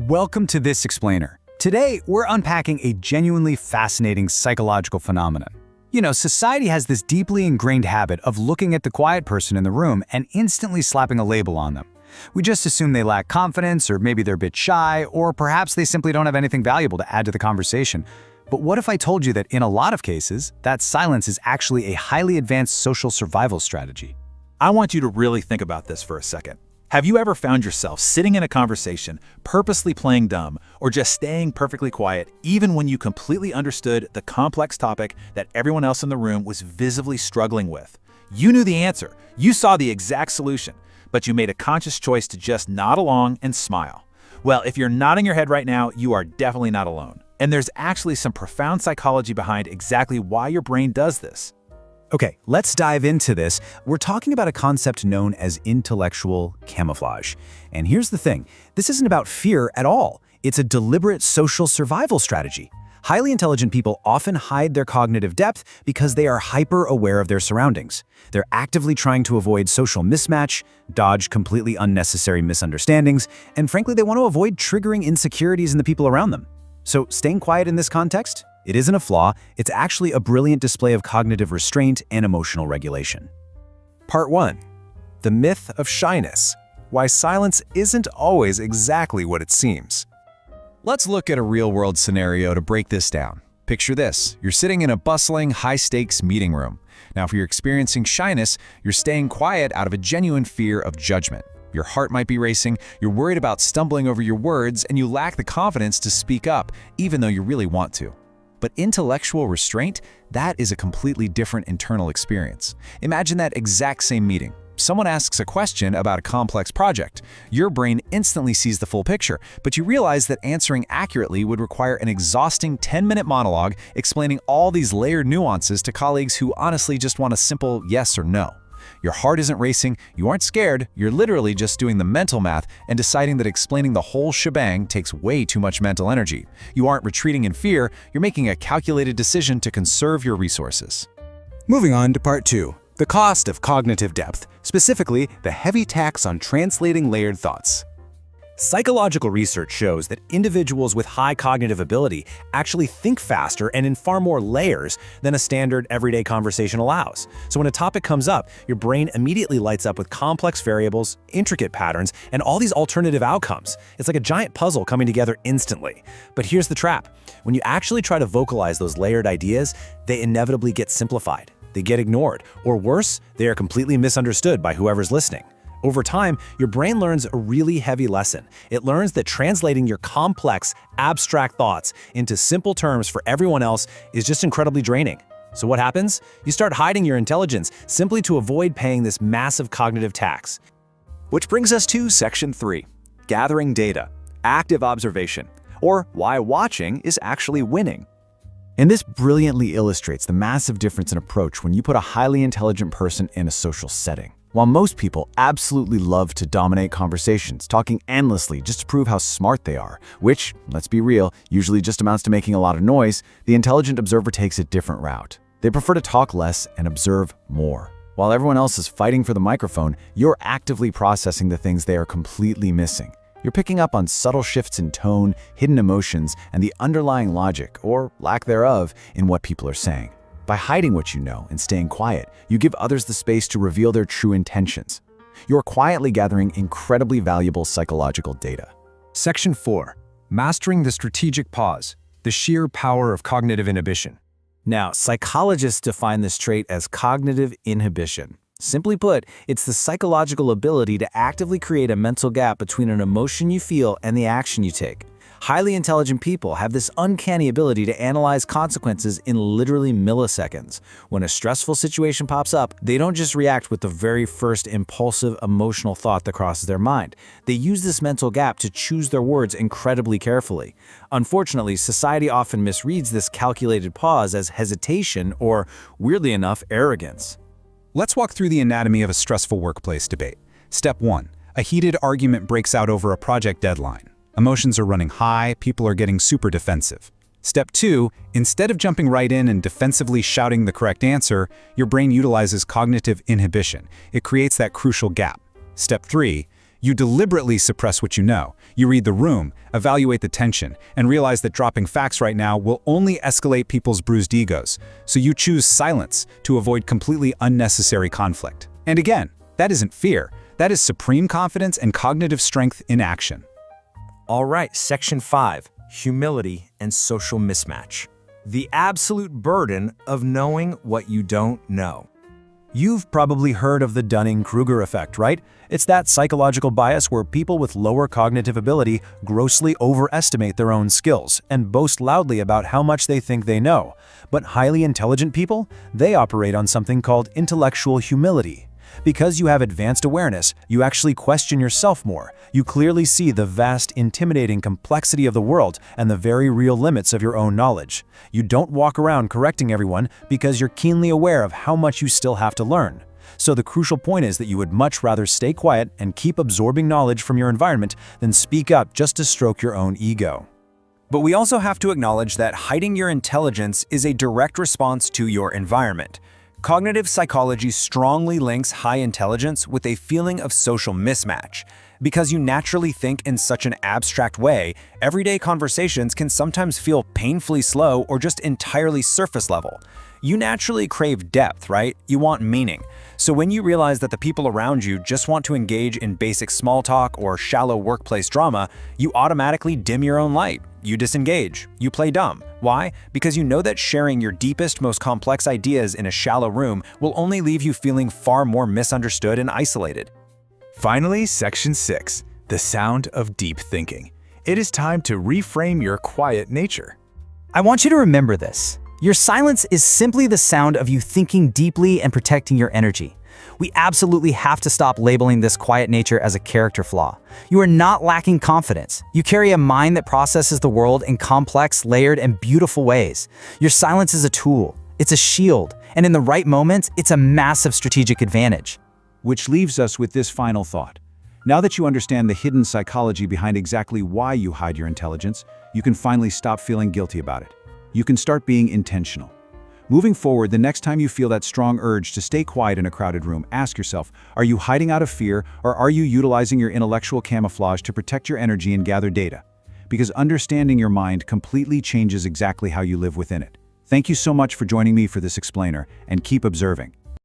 Welcome to This Explainer. Today, we're unpacking a genuinely fascinating psychological phenomenon. Society has this deeply ingrained habit of looking at the quiet person in the room and instantly slapping a label on them. We just assume they lack confidence, or maybe they're a bit shy, or perhaps they simply don't have anything valuable to add to the conversation. But what if I told you that in a lot of cases, that silence is actually a highly advanced social survival strategy? I want you to really think about this for a second. Have you ever found yourself sitting in a conversation, purposely playing dumb, or just staying perfectly quiet, even when you completely understood the complex topic that everyone else in the room was visibly struggling with? You knew the answer, you saw the exact solution, but you made a conscious choice to just nod along and smile. Well, if you're nodding your head right now, you are definitely not alone. And there's actually some profound psychology behind exactly why your brain does this. Okay, let's dive into this. We're talking about a concept known as intellectual camouflage. And here's the thing, this isn't about fear at all. It's a deliberate social survival strategy. Highly intelligent people often hide their cognitive depth because they are hyper-aware of their surroundings. They're actively trying to avoid social mismatch, dodge completely unnecessary misunderstandings, and frankly, they want to avoid triggering insecurities in the people around them. So staying quiet in this context? It isn't a flaw, it's actually a brilliant display of cognitive restraint and emotional regulation. Part 1. The myth of shyness. Why silence isn't always exactly what it seems. Let's look at a real-world scenario to break this down. Picture this. You're sitting in a bustling, high-stakes meeting room. Now, if you're experiencing shyness, you're staying quiet out of a genuine fear of judgment. Your heart might be racing, you're worried about stumbling over your words, and you lack the confidence to speak up, even though you really want to. But intellectual restraint, that is a completely different internal experience. Imagine that exact same meeting. Someone asks a question about a complex project. Your brain instantly sees the full picture, but you realize that answering accurately would require an exhausting 10-minute monologue explaining all these layered nuances to colleagues who honestly just want a simple yes or no. Your heart isn't racing, you aren't scared, you're literally just doing the mental math and deciding that explaining the whole shebang takes way too much mental energy. You aren't retreating in fear, you're making a calculated decision to conserve your resources. Moving on to Part 2. The cost of cognitive depth, specifically the heavy tax on translating layered thoughts. Psychological research shows that individuals with high cognitive ability actually think faster and in far more layers than a standard everyday conversation allows. So when a topic comes up, your brain immediately lights up with complex variables, intricate patterns, and all these alternative outcomes. It's like a giant puzzle coming together instantly. But here's the trap. When you actually try to vocalize those layered ideas, they inevitably get simplified. They get ignored, or worse, they are completely misunderstood by whoever's listening. Over time, your brain learns a really heavy lesson. It learns that translating your complex, abstract thoughts into simple terms for everyone else is just incredibly draining. So what happens? You start hiding your intelligence simply to avoid paying this massive cognitive tax. Which brings us to Section 3. Gathering data, active observation, or why watching is actually winning. And this brilliantly illustrates the massive difference in approach when you put a highly intelligent person in a social setting. While most people absolutely love to dominate conversations, talking endlessly just to prove how smart they are, which, let's be real, usually just amounts to making a lot of noise, the intelligent observer takes a different route. They prefer to talk less and observe more. While everyone else is fighting for the microphone, you're actively processing the things they are completely missing. You're picking up on subtle shifts in tone, hidden emotions, and the underlying logic, or lack thereof, in what people are saying. By hiding what you know and staying quiet, you give others the space to reveal their true intentions. You're quietly gathering incredibly valuable psychological data. Section 4. Mastering the strategic pause, the sheer power of cognitive inhibition. Now, psychologists define this trait as cognitive inhibition. Simply put, it's the psychological ability to actively create a mental gap between an emotion you feel and the action you take. Highly intelligent people have this uncanny ability to analyze consequences in literally milliseconds. When a stressful situation pops up, they don't just react with the very first impulsive emotional thought that crosses their mind. They use this mental gap to choose their words incredibly carefully. Unfortunately, society often misreads this calculated pause as hesitation or, weirdly enough, arrogance. Let's walk through the anatomy of a stressful workplace debate. Step 1. A heated argument breaks out over a project deadline. Emotions are running high, people are getting super defensive. Step 2, instead of jumping right in and defensively shouting the correct answer, your brain utilizes cognitive inhibition. It creates that crucial gap. Step 3, You deliberately suppress what you know. You read the room, evaluate the tension, and realize that dropping facts right now will only escalate people's bruised egos. So you choose silence to avoid completely unnecessary conflict. And again, that isn't fear. That is supreme confidence and cognitive strength in action. All right, Section 5, Humility and Social Mismatch. The absolute burden of knowing what you don't know. You've probably heard of the Dunning-Kruger effect, right? It's that psychological bias where people with lower cognitive ability grossly overestimate their own skills and boast loudly about how much they think they know. But highly intelligent people, they operate on something called intellectual humility. Because you have advanced awareness, you actually question yourself more. You clearly see the vast, intimidating complexity of the world and the very real limits of your own knowledge. You don't walk around correcting everyone because you're keenly aware of how much you still have to learn. So the crucial point is that you would much rather stay quiet and keep absorbing knowledge from your environment than speak up just to stroke your own ego. But we also have to acknowledge that hiding your intelligence is a direct response to your environment. Cognitive psychology strongly links high intelligence with a feeling of social mismatch. Because you naturally think in such an abstract way, everyday conversations can sometimes feel painfully slow or just entirely surface level. You naturally crave depth, right? You want meaning. So when you realize that the people around you just want to engage in basic small talk or shallow workplace drama, you automatically dim your own light. You disengage. You play dumb. Why? Because you know that sharing your deepest, most complex ideas in a shallow room will only leave you feeling far more misunderstood and isolated. Finally, Section 6, the sound of deep thinking. It is time to reframe your quiet nature. I want you to remember this. Your silence is simply the sound of you thinking deeply and protecting your energy. We absolutely have to stop labeling this quiet nature as a character flaw. You are not lacking confidence. You carry a mind that processes the world in complex, layered, and beautiful ways. Your silence is a tool. It's a shield. And in the right moments, it's a massive strategic advantage. Which leaves us with this final thought. Now that you understand the hidden psychology behind exactly why you hide your intelligence, you can finally stop feeling guilty about it. You can start being intentional. Moving forward, the next time you feel that strong urge to stay quiet in a crowded room, ask yourself, are you hiding out of fear, or are you utilizing your intellectual camouflage to protect your energy and gather data? Because understanding your mind completely changes exactly how you live within it. Thank you so much for joining me for this explainer, and keep observing.